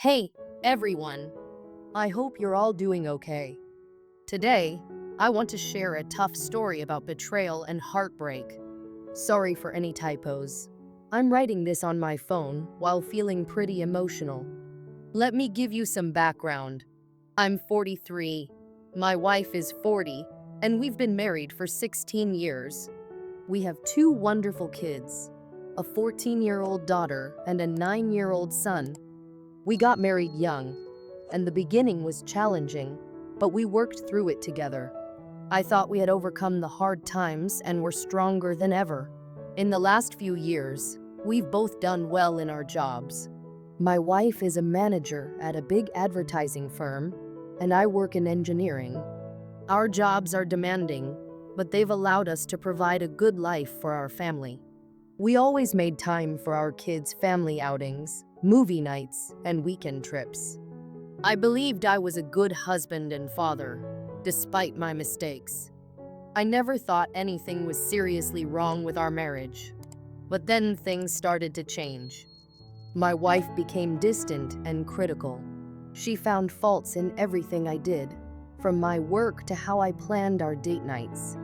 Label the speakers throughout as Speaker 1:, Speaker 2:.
Speaker 1: Hey, everyone. I hope you're all doing okay. Today, I want to share a tough story about betrayal and heartbreak. Sorry for any typos. I'm writing this on my phone while feeling pretty emotional. Let me give you some background. I'm 43. My wife is 40, and we've been married for 16 years. We have two wonderful kids, a 14-year-old daughter and a 9-year-old son. We got married young, and the beginning was challenging, but we worked through it together. I thought we had overcome the hard times and were stronger than ever. In the last few years, we've both done well in our jobs. My wife is a manager at a big advertising firm, and I work in engineering. Our jobs are demanding, but they've allowed us to provide a good life for our family. We always made time for our kids' family outings, movie nights, and weekend trips. I believed I was a good husband and father, despite my mistakes. I never thought anything was seriously wrong with our marriage. But then things started to change. My wife became distant and critical. She found faults in everything I did, from my work to how I planned our date nights.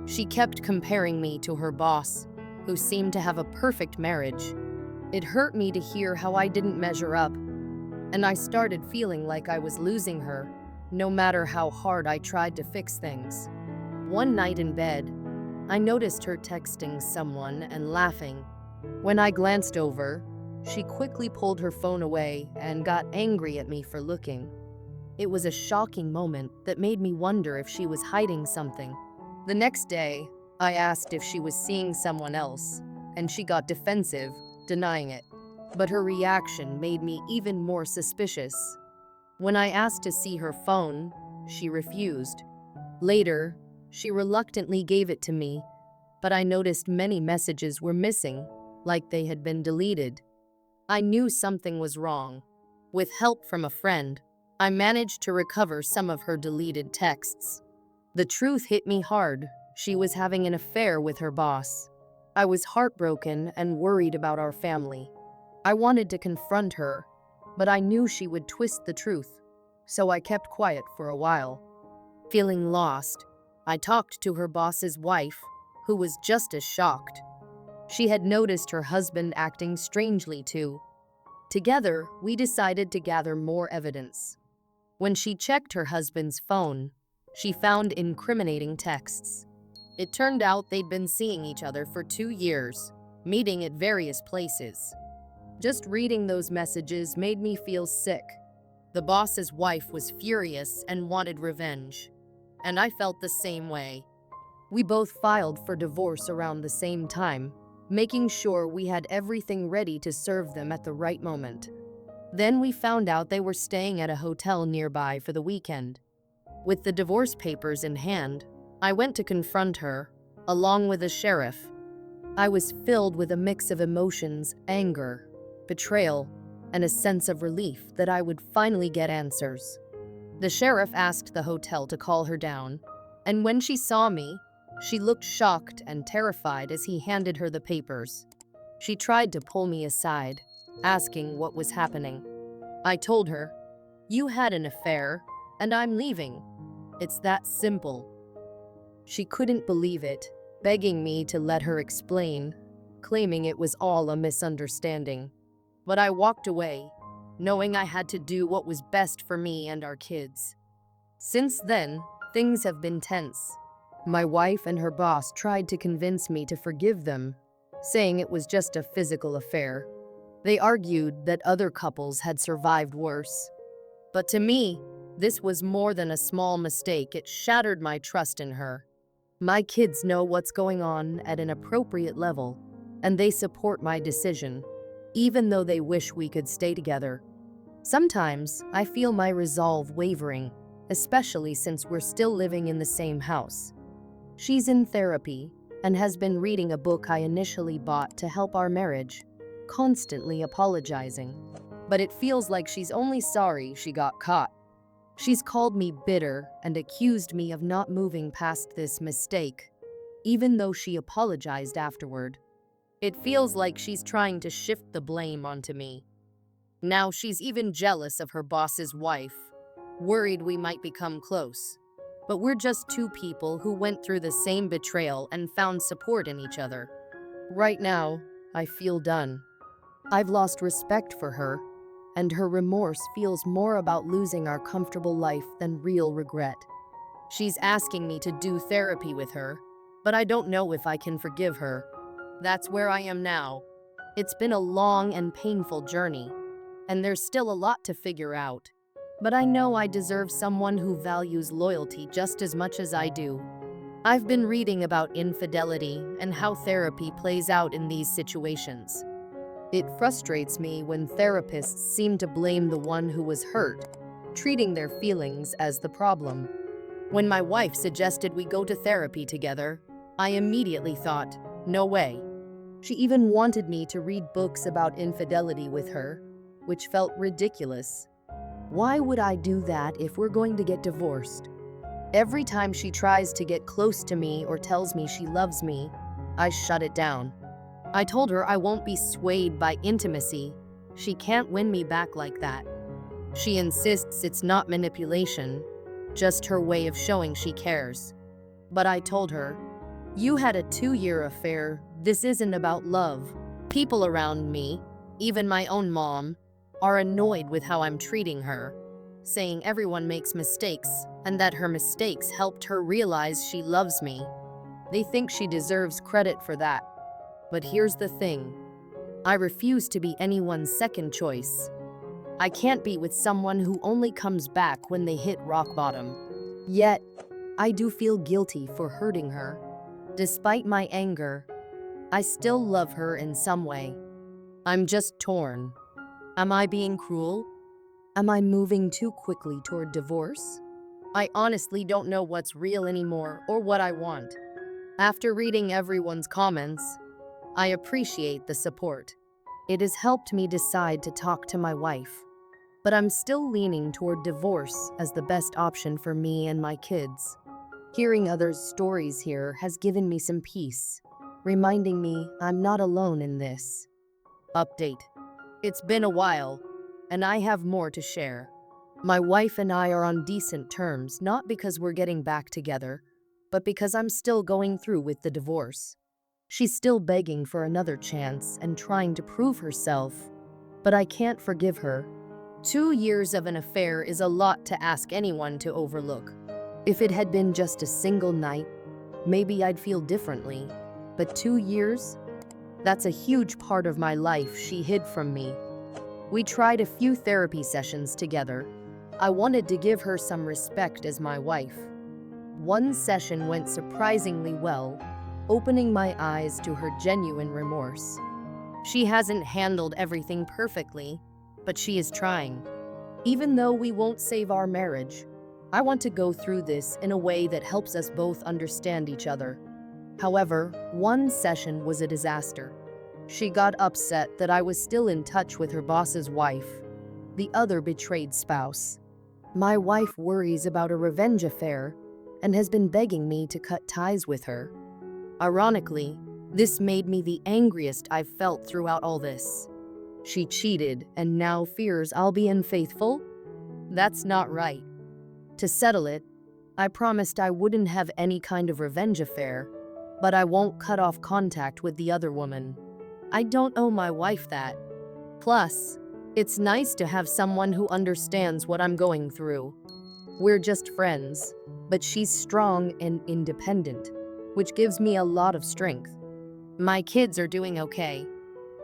Speaker 1: She kept comparing me to her boss, who seemed to have a perfect marriage. It hurt me to hear how I didn't measure up, and I started feeling like I was losing her, no matter how hard I tried to fix things. One night in bed, I noticed her texting someone and laughing. When I glanced over, she quickly pulled her phone away and got angry at me for looking. It was a shocking moment that made me wonder if she was hiding something. The next day, I asked if she was seeing someone else, and she got defensive, denying it. But her reaction made me even more suspicious. When I asked to see her phone, she refused. Later, she reluctantly gave it to me, but I noticed many messages were missing, like they had been deleted. I knew something was wrong. With help from a friend, I managed to recover some of her deleted texts. The truth hit me hard. She was having an affair with her boss. I was heartbroken and worried about our family. I wanted to confront her, but I knew she would twist the truth, so I kept quiet for a while. Feeling lost, I talked to her boss's wife, who was just as shocked. She had noticed her husband acting strangely too. Together, we decided to gather more evidence. When she checked her husband's phone, she found incriminating texts. It turned out they'd been seeing each other for 2 years, meeting at various places. Just reading those messages made me feel sick. The boss's wife was furious and wanted revenge, and I felt the same way. We both filed for divorce around the same time, making sure we had everything ready to serve them at the right moment. Then we found out they were staying at a hotel nearby for the weekend. With the divorce papers in hand, I went to confront her, along with a sheriff. I was filled with a mix of emotions, anger, betrayal, and a sense of relief that I would finally get answers. The sheriff asked the hotel to call her down, and when she saw me, she looked shocked and terrified as he handed her the papers. She tried to pull me aside, asking what was happening. I told her, "You had an affair, and I'm leaving. It's that simple." She couldn't believe it, begging me to let her explain, claiming it was all a misunderstanding. But I walked away, knowing I had to do what was best for me and our kids. Since then, things have been tense. My wife and her boss tried to convince me to forgive them, saying it was just a physical affair. They argued that other couples had survived worse. But to me, this was more than a small mistake. It shattered my trust in her. My kids know what's going on at an appropriate level, and they support my decision, even though they wish we could stay together. Sometimes I feel my resolve wavering, especially since we're still living in the same house. She's in therapy and has been reading a book I initially bought to help our marriage, constantly apologizing. But it feels like she's only sorry she got caught. She's called me bitter and accused me of not moving past this mistake, even though she apologized afterward. It feels like she's trying to shift the blame onto me. Now she's even jealous of her boss's wife, worried we might become close. But we're just two people who went through the same betrayal and found support in each other. Right now, I feel done. I've lost respect for her, and her remorse feels more about losing our comfortable life than real regret. She's asking me to do therapy with her, but I don't know if I can forgive her. That's where I am now. It's been a long and painful journey, and there's still a lot to figure out. But I know I deserve someone who values loyalty just as much as I do. I've been reading about infidelity and how therapy plays out in these situations. It frustrates me when therapists seem to blame the one who was hurt, treating their feelings as the problem. When my wife suggested we go to therapy together, I immediately thought, no way. She even wanted me to read books about infidelity with her, which felt ridiculous. Why would I do that if we're going to get divorced? Every time she tries to get close to me or tells me she loves me, I shut it down. I told her I won't be swayed by intimacy. She can't win me back like that. She insists it's not manipulation, just her way of showing she cares. But I told her, you had a 2-year affair. This isn't about love. People around me, even my own mom, are annoyed with how I'm treating her, saying everyone makes mistakes and that her mistakes helped her realize she loves me. They think she deserves credit for that. But here's the thing. I refuse to be anyone's second choice. I can't be with someone who only comes back when they hit rock bottom. Yet, I do feel guilty for hurting her. Despite my anger, I still love her in some way. I'm just torn. Am I being cruel? Am I moving too quickly toward divorce? I honestly don't know what's real anymore or what I want. After reading everyone's comments, I appreciate the support. It has helped me decide to talk to my wife. But I'm still leaning toward divorce as the best option for me and my kids. Hearing others' stories here has given me some peace, reminding me I'm not alone in this. Update. It's been a while, and I have more to share. My wife and I are on decent terms, not because we're getting back together, but because I'm still going through with the divorce. She's still begging for another chance and trying to prove herself, but I can't forgive her. 2 years of an affair is a lot to ask anyone to overlook. If it had been just a single night, maybe I'd feel differently. But 2 years? That's a huge part of my life she hid from me. We tried a few therapy sessions together. I wanted to give her some respect as my wife. One session went surprisingly well, opening my eyes to her genuine remorse. She hasn't handled everything perfectly, but she is trying. Even though we won't save our marriage, I want to go through this in a way that helps us both understand each other. However, one session was a disaster. She got upset that I was still in touch with her boss's wife, the other betrayed spouse. My wife worries about a revenge affair and has been begging me to cut ties with her. Ironically, this made me the angriest I've felt throughout all this. She cheated and now fears I'll be unfaithful? That's not right. To settle it, I promised I wouldn't have any kind of revenge affair, but I won't cut off contact with the other woman. I don't owe my wife that. Plus, it's nice to have someone who understands what I'm going through. We're just friends, but she's strong and independent, which gives me a lot of strength. My kids are doing okay.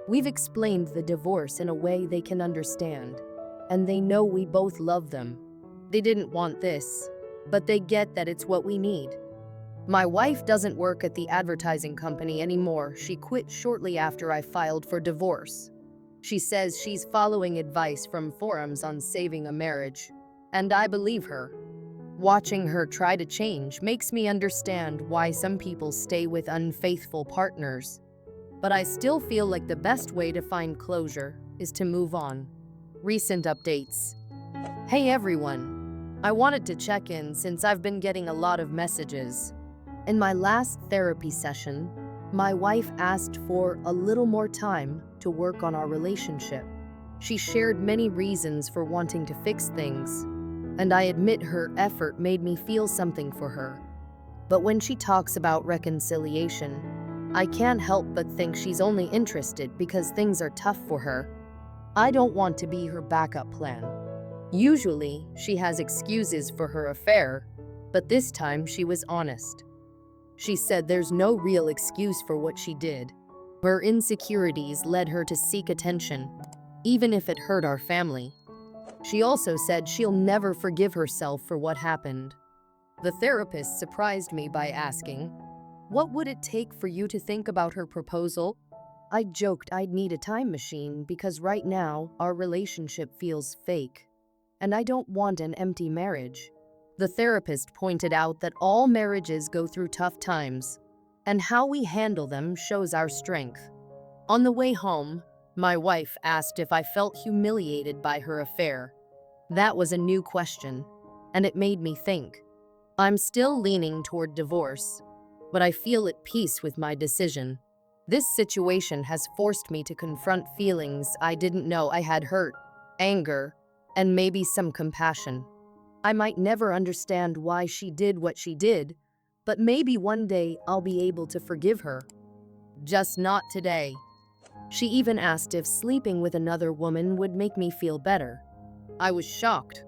Speaker 1: We've explained the divorce in a way they can understand, and they know we both love them. They didn't want this, but they get that it's what we need. My wife doesn't work at the advertising company anymore. She quit shortly after I filed for divorce. She says she's following advice from forums on saving a marriage, and I believe her. Watching her try to change makes me understand why some people stay with unfaithful partners. But I still feel like the best way to find closure is to move on. Recent updates. Hey everyone, I wanted to check in since I've been getting a lot of messages. In my last therapy session, my wife asked for a little more time to work on our relationship. She shared many reasons for wanting to fix things, and I admit her effort made me feel something for her. But when she talks about reconciliation, I can't help but think she's only interested because things are tough for her. I don't want to be her backup plan. Usually, she has excuses for her affair, but this time she was honest. She said there's no real excuse for what she did. Her insecurities led her to seek attention, even if it hurt our family. She also said she'll never forgive herself for what happened. The therapist surprised me by asking, "What would it take for you to think about her proposal?" I joked I'd need a time machine because right now our relationship feels fake, and I don't want an empty marriage. The therapist pointed out that all marriages go through tough times, and how we handle them shows our strength. On the way home, my wife asked if I felt humiliated by her affair. That was a new question, and it made me think. I'm still leaning toward divorce, but I feel at peace with my decision. This situation has forced me to confront feelings I didn't know I had: hurt, anger, and maybe some compassion. I might never understand why she did what she did, but maybe one day I'll be able to forgive her. Just not today. She even asked if sleeping with another woman would make me feel better. I was shocked.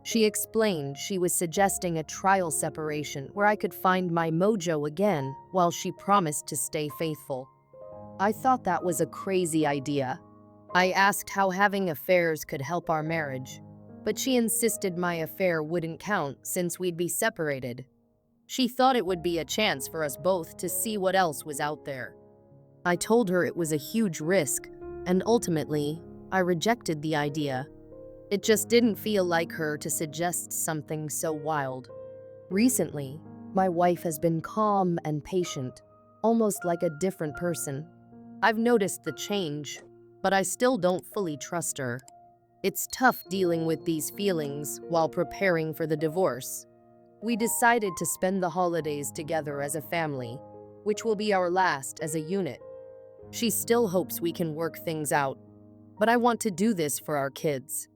Speaker 1: She explained she was suggesting a trial separation where I could find my mojo again while she promised to stay faithful. I thought that was a crazy idea. I asked how having affairs could help our marriage, but she insisted my affair wouldn't count since we'd be separated. She thought it would be a chance for us both to see what else was out there. I told her it was a huge risk, and ultimately, I rejected the idea. It just didn't feel like her to suggest something so wild. Recently, my wife has been calm and patient, almost like a different person. I've noticed the change, but I still don't fully trust her. It's tough dealing with these feelings while preparing for the divorce. We decided to spend the holidays together as a family, which will be our last as a unit. She still hopes we can work things out, but I want to do this for our kids.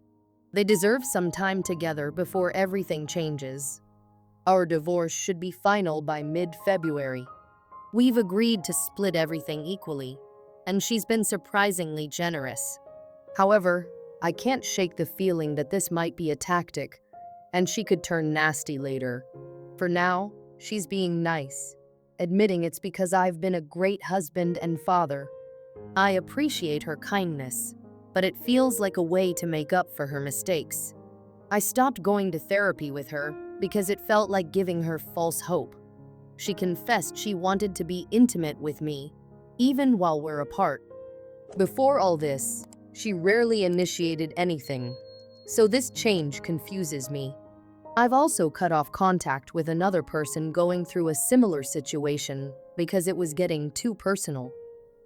Speaker 1: They deserve some time together before everything changes. Our divorce should be final by mid-February. We've agreed to split everything equally, and she's been surprisingly generous. However, I can't shake the feeling that this might be a tactic, and she could turn nasty later. For now, she's being nice, admitting it's because I've been a great husband and father. I appreciate her kindness, but it feels like a way to make up for her mistakes. I stopped going to therapy with her because it felt like giving her false hope. She confessed she wanted to be intimate with me, even while we're apart. Before all this, she rarely initiated anything, so this change confuses me. I've also cut off contact with another person going through a similar situation because it was getting too personal.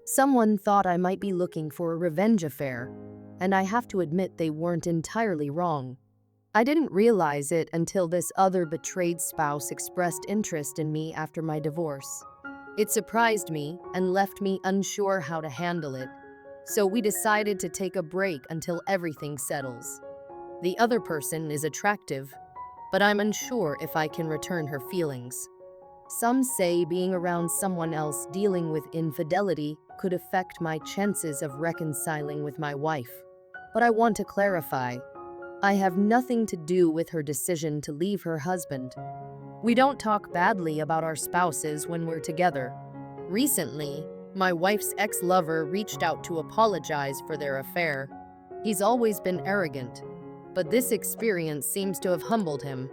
Speaker 1: Someone thought I might be looking for a revenge affair, and I have to admit they weren't entirely wrong. I didn't realize it until this other betrayed spouse expressed interest in me after my divorce. It surprised me and left me unsure how to handle it, so we decided to take a break until everything settles. The other person is attractive, but I'm unsure if I can return her feelings. Some say being around someone else dealing with infidelity could affect my chances of reconciling with my wife. But I want to clarify, I have nothing to do with her decision to leave her husband. We don't talk badly about our spouses when we're together. Recently, my wife's ex-lover reached out to apologize for their affair. He's always been arrogant, but this experience seems to have humbled him.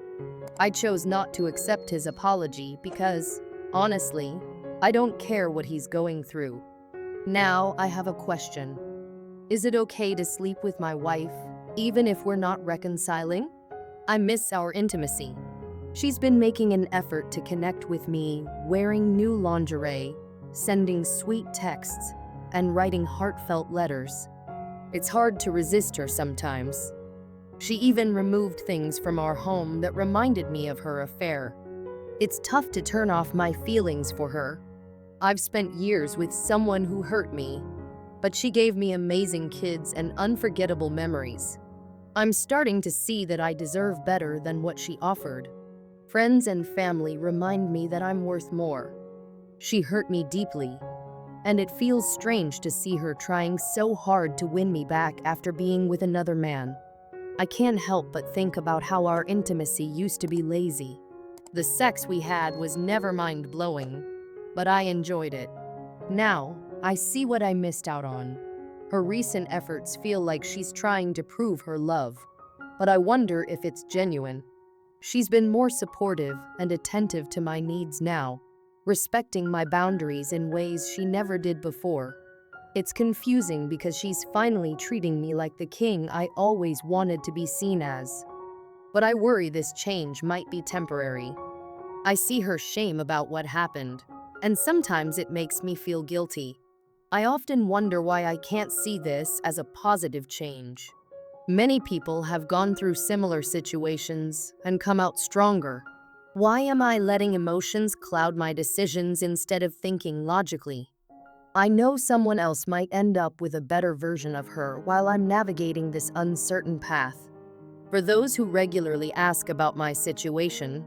Speaker 1: I chose not to accept his apology because, honestly, I don't care what he's going through. Now I have a question. Is it okay to sleep with my wife, even if we're not reconciling? I miss our intimacy. She's been making an effort to connect with me, wearing new lingerie, sending sweet texts, and writing heartfelt letters. It's hard to resist her sometimes. She even removed things from our home that reminded me of her affair. It's tough to turn off my feelings for her. I've spent years with someone who hurt me, but she gave me amazing kids and unforgettable memories. I'm starting to see that I deserve better than what she offered. Friends and family remind me that I'm worth more. She hurt me deeply, and it feels strange to see her trying so hard to win me back after being with another man. I can't help but think about how our intimacy used to be lazy. The sex we had was never mind-blowing, but I enjoyed it. Now, I see what I missed out on. Her recent efforts feel like she's trying to prove her love, but I wonder if it's genuine. She's been more supportive and attentive to my needs now, respecting my boundaries in ways she never did before. It's confusing because she's finally treating me like the king I always wanted to be seen as. But I worry this change might be temporary. I see her shame about what happened, and sometimes it makes me feel guilty. I often wonder why I can't see this as a positive change. Many people have gone through similar situations and come out stronger. Why am I letting emotions cloud my decisions instead of thinking logically? I know someone else might end up with a better version of her while I'm navigating this uncertain path. For those who regularly ask about my situation,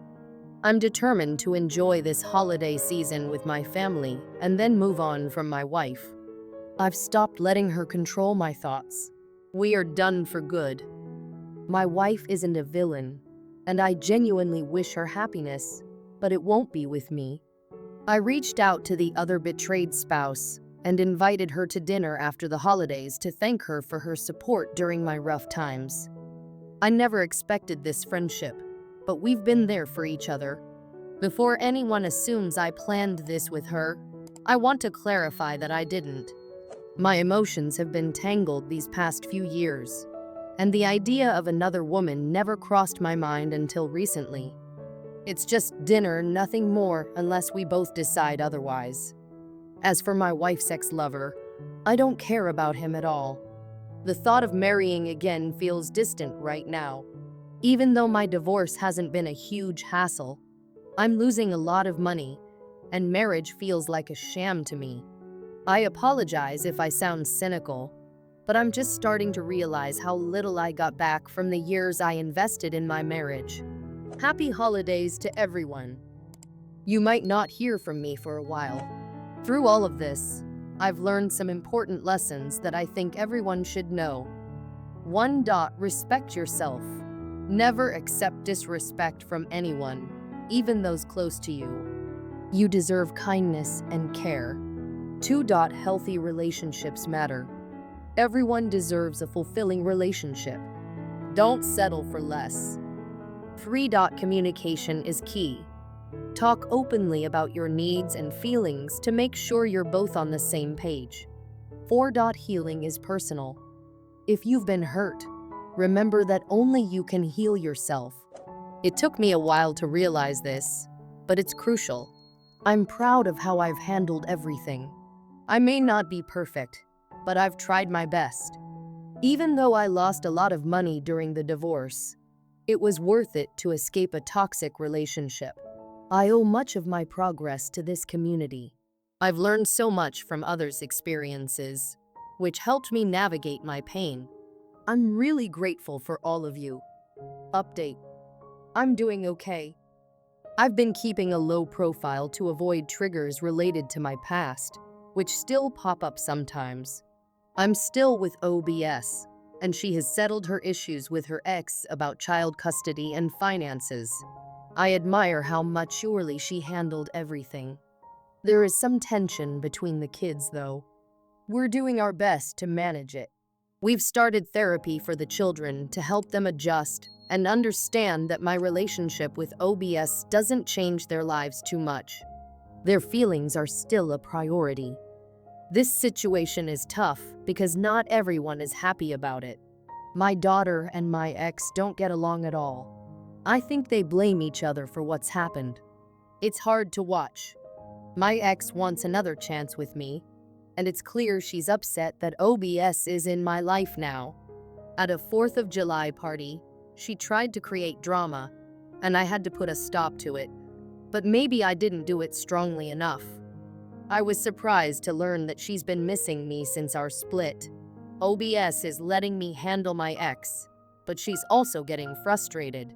Speaker 1: I'm determined to enjoy this holiday season with my family and then move on from my wife. I've stopped letting her control my thoughts. We are done for good. My wife isn't a villain, and I genuinely wish her happiness, but it won't be with me. I reached out to the other betrayed spouse and invited her to dinner after the holidays to thank her for her support during my rough times. I never expected this friendship, but we've been there for each other. Before anyone assumes I planned this with her, I want to clarify that I didn't. My emotions have been tangled these past few years, and the idea of another woman never crossed my mind until recently. It's just dinner, nothing more, unless we both decide otherwise. As for my wife's ex-lover, I don't care about him at all. The thought of marrying again feels distant right now. Even though my divorce hasn't been a huge hassle, I'm losing a lot of money, and marriage feels like a sham to me. I apologize if I sound cynical, but I'm just starting to realize how little I got back from the years I invested in my marriage. Happy holidays to everyone. You might not hear from me for a while. Through all of this, I've learned some important lessons that I think everyone should know. 1. Respect yourself. Never accept disrespect from anyone, even those close to you. You deserve kindness and care. 2. Healthy relationships matter. Everyone deserves a fulfilling relationship. Don't settle for less. 3. Communication is key. Talk openly about your needs and feelings to make sure you're both on the same page. 4. Healing is personal. If you've been hurt, remember that only you can heal yourself. It took me a while to realize this, but it's crucial. I'm proud of how I've handled everything. I may not be perfect, but I've tried my best. Even though I lost a lot of money during the divorce, it was worth it to escape a toxic relationship. I owe much of my progress to this community. I've learned so much from others' experiences, which helped me navigate my pain. I'm really grateful for all of you. Update. I'm doing okay. I've been keeping a low profile to avoid triggers related to my past, which still pop up sometimes. I'm still with OBS, and she has settled her issues with her ex about child custody and finances. I admire how maturely she handled everything. There is some tension between the kids, though. We're doing our best to manage it. We've started therapy for the children to help them adjust and understand that my relationship with OBS doesn't change their lives too much. Their feelings are still a priority. This situation is tough because not everyone is happy about it. My daughter and my ex don't get along at all. I think they blame each other for what's happened. It's hard to watch. My ex wants another chance with me, and it's clear she's upset that OBS is in my life now. At a 4th of July party, she tried to create drama, and I had to put a stop to it. But maybe I didn't do it strongly enough. I was surprised to learn that she's been missing me since our split. OBS is letting me handle my ex, but she's also getting frustrated.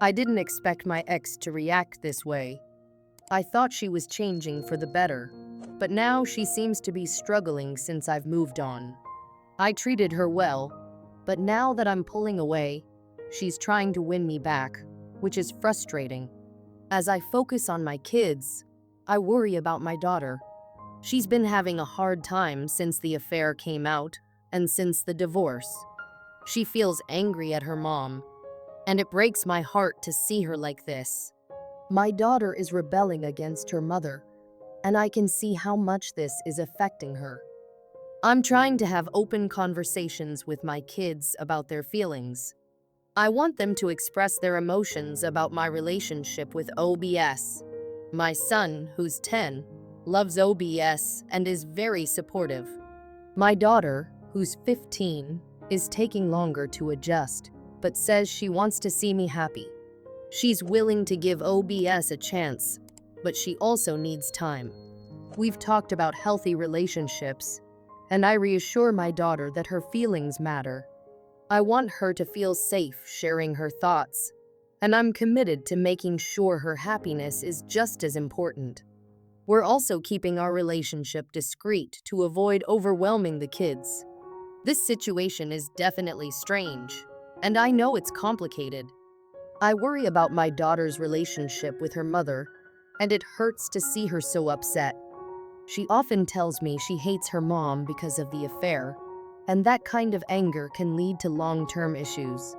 Speaker 1: I didn't expect my ex to react this way. I thought she was changing for the better, but now she seems to be struggling since I've moved on. I treated her well, but now that I'm pulling away, she's trying to win me back, which is frustrating. As I focus on my kids, I worry about my daughter. She's been having a hard time since the affair came out and since the divorce. She feels angry at her mom, and it breaks my heart to see her like this. My daughter is rebelling against her mother, and I can see how much this is affecting her. I'm trying to have open conversations with my kids about their feelings. I want them to express their emotions about my relationship with OBS. My son, who's 10, loves OBS and is very supportive. My daughter, who's 15, is taking longer to adjust, but says she wants to see me happy. She's willing to give OBS a chance, but she also needs time. We've talked about healthy relationships, and I reassure my daughter that her feelings matter. I want her to feel safe sharing her thoughts, and I'm committed to making sure her happiness is just as important. We're also keeping our relationship discreet to avoid overwhelming the kids. This situation is definitely strange, and I know it's complicated. I worry about my daughter's relationship with her mother, and it hurts to see her so upset. She often tells me she hates her mom because of the affair, and that kind of anger can lead to long-term issues.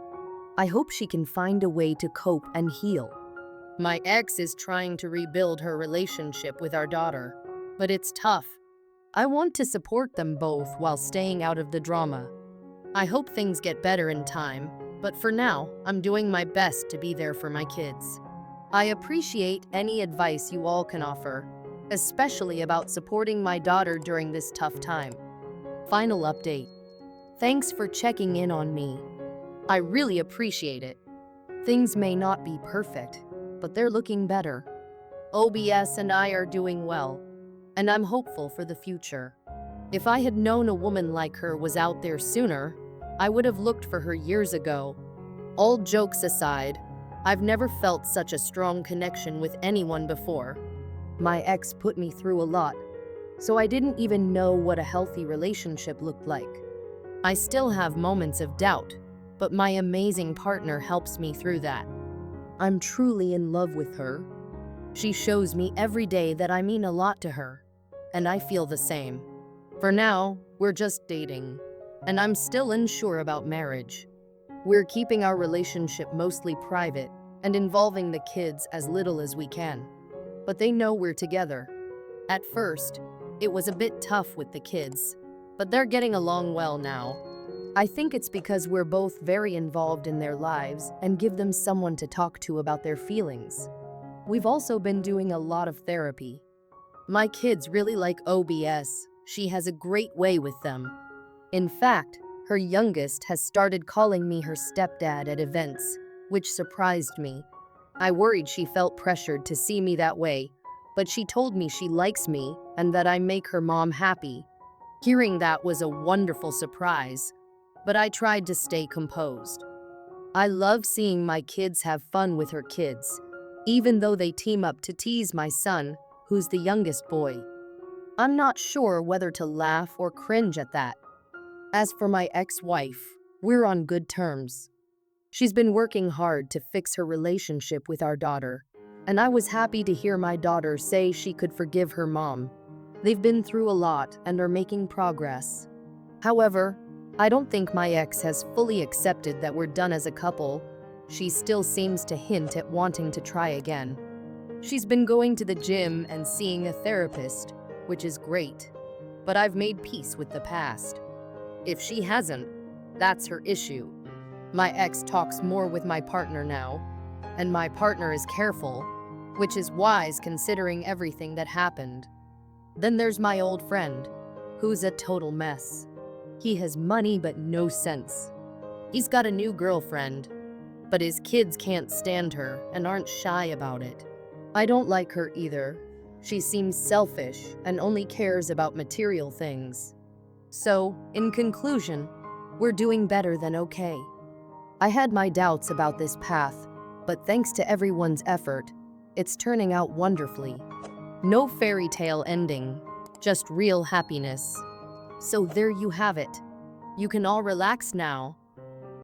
Speaker 1: I hope she can find a way to cope and heal. My ex is trying to rebuild her relationship with our daughter, but it's tough. I want to support them both while staying out of the drama. I hope things get better in time, but for now, I'm doing my best to be there for my kids. I appreciate any advice you all can offer, especially about supporting my daughter during this tough time. Final update. Thanks for checking in on me. I really appreciate it. Things may not be perfect, but they're looking better. OBS and I are doing well, and I'm hopeful for the future. If I had known a woman like her was out there sooner, I would have looked for her years ago. All jokes aside, I've never felt such a strong connection with anyone before. My ex put me through a lot, so I didn't even know what a healthy relationship looked like. I still have moments of doubt, but my amazing partner helps me through that. I'm truly in love with her. She shows me every day that I mean a lot to her, and I feel the same. For now, we're just dating, and I'm still unsure about marriage. We're keeping our relationship mostly private and involving the kids as little as we can, but they know we're together. At first, it was a bit tough with the kids, but they're getting along well now. I think it's because we're both very involved in their lives and give them someone to talk to about their feelings. We've also been doing a lot of therapy. My kids really like OBS. She has a great way with them. In fact, her youngest has started calling me her stepdad at events, which surprised me. I worried she felt pressured to see me that way, but she told me she likes me and that I make her mom happy. Hearing that was a wonderful surprise, but I tried to stay composed. I love seeing my kids have fun with her kids, even though they team up to tease my son, who's the youngest boy. I'm not sure whether to laugh or cringe at that. As for my ex-wife, we're on good terms. She's been working hard to fix her relationship with our daughter, and I was happy to hear my daughter say she could forgive her mom. They've been through a lot and are making progress. However, I don't think my ex has fully accepted that we're done as a couple. She still seems to hint at wanting to try again. She's been going to the gym and seeing a therapist, which is great, but I've made peace with the past. If she hasn't, that's her issue. My ex talks more with my partner now, and my partner is careful, which is wise considering everything that happened. Then there's my old friend, who's a total mess. He has money but no sense. He's got a new girlfriend, but his kids can't stand her and aren't shy about it. I don't like her either, She seems selfish and only cares about material things. So, in conclusion, we're doing better than okay. I had my doubts about this path, but thanks to everyone's effort, it's turning out wonderfully. No fairy tale ending, just real happiness. So there you have it. You can all relax now